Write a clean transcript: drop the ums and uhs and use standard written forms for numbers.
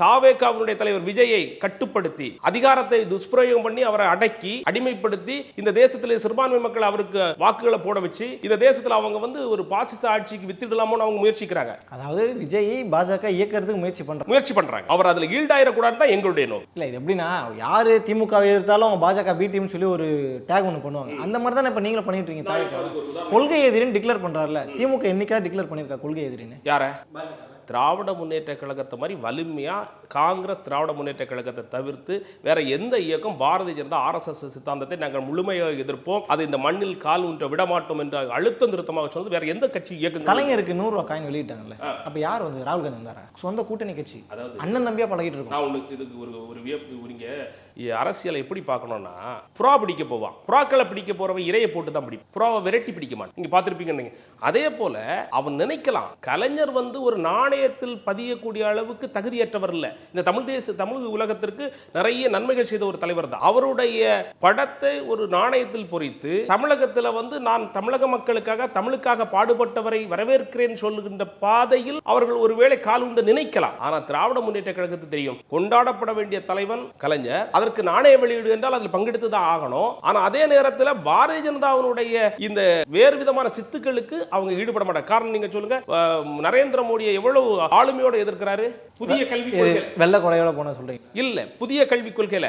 தாவேகாவுடைய தலைவர் விஜயை கட்டுப்படுத்தி அதிகாரத்தை துஷ்பிரயோகம் பண்ணி அவரை அடக்கி அடிமைப்படுத்தி இந்த தேசத்திலே சிறுபான்மை மக்கள் அவருக்கு வாக்குகளை போட வச்சு இந்த தேசத்துல அவங்க வந்து ஒரு பாசிச ஆட்சிக்கு வித்திடலாமோன்னு அவங்க முயற்சிக்கிறாங்க. அதாவது விஜய் பாஜக இயக்கிறதுக்கு முயற்சி பண்றாங்க. அவர் அதுல ஈல்டாயிரக்கூடாது தான் எங்களுடைய நோக்கம். இல்ல இது எப்படின்னா யாரு திமுக எதிர்த்தாலும் பாஜக பி டீம் சொல்லி ஒரு டேக் ஒன்று பண்ணுவாங்க. அந்த மாதிரி தானே இப்ப நீங்களும் பண்ணிட்டு இருக்கீங்க. கொள்கை எதிரின்னு டிக்ளேர் பண்றாருல, திமுக என்னைக்கா டிக்ளேர் பண்ணிருக்கா கொள்கை எதிரின்னு? யார? திராவிட முன்னேற்ற கழகத்தை மாதிரி வலிமையா காங்கிரஸ் திராவிட முன்னேற்ற கழகத்தை தவிர்த்து வேற எந்த இயக்கம் பாரதிய ஜனதா RSS சித்தாந்தத்தை நாங்கள் முழுமையாக எதிர்ப்போம், அது இந்த மண்ணில் கால் ஊன்ற விடமாட்டோம் என்ற அழுத்தம் திருத்தமாக சொன்னது வேற எந்த கட்சி இயக்கம்? கலைஞருக்கு 100 ரூபாய் காயின் வெளியிட்டாங்கல்ல, அப்ப யார் வந்து ராகுல் காந்தி வந்தாரா? சொந்த கூட்டணி கட்சி, அதாவது அண்ணன் தம்பியா பழகிட்டு இருக்கோம். நான் உங்களுக்கு இதுக்கு ஒரு வியப்பு, நீங்க அரசியலை எப்படி பார்க்கணும்னா, புறா பிடிக்க போவான், புறாக்களை பிடிக்க போறவன் இரையை போட்டு தான் பிடிப்பான், புறாவை விரட்டி பிடிக்க மாட்டான். நீங்க பார்த்திருப்பீங்க. அதே போல அவன் நினைக்கலாம் கலைஞர் வந்து ஒரு நாணயத்தில் பதியக்கூடிய அளவுக்கு தகுதியற்றவர் இல்லை. இந்த தமிழ் உலகத்திற்கு நிறைய நன்மைகள் செய்த ஒரு தலைவர் தான். அவருடைய படத்தை ஒரு நாணயத்தில் பொறித்து தமிழகத்தில் வந்து நான் தமிழக மக்களுக்காக தமிழுக்காக பாடுபட்டவரை வரவேற்கிறேன் சொல்லுகின்ற பாதையில் அவர்கள் ஒருவேளை கால் உண்டு நினைக்கலாம். ஆனால் திராவிட முன்னேற்ற கழகத்துக்கு தெரியும், கொண்டாடப்பட வேண்டிய தலைவன் கலைஞர், அதற்கு நாணய வெளியீடு என்றால் அதில் பங்கெடுத்து தான் ஆகணும். ஆனா அதே நேரத்தில் பாரதிய ஜனதாவினுடைய இந்த வேறு விதமான சித்துக்களுக்கு அவங்க ஈடுபட மாட்டாங்க. காரணம் நீங்க சொல்லுங்க, நரேந்திர மோடியை எவ்வளவு ஆளுமையோட எதிர்க்கிறாரு. புதிய கல்விக் கொள்கை, வெள்ள கொடையோட போன சொல்றீங்க இல்ல, புதிய கல்விக் கொள்கையில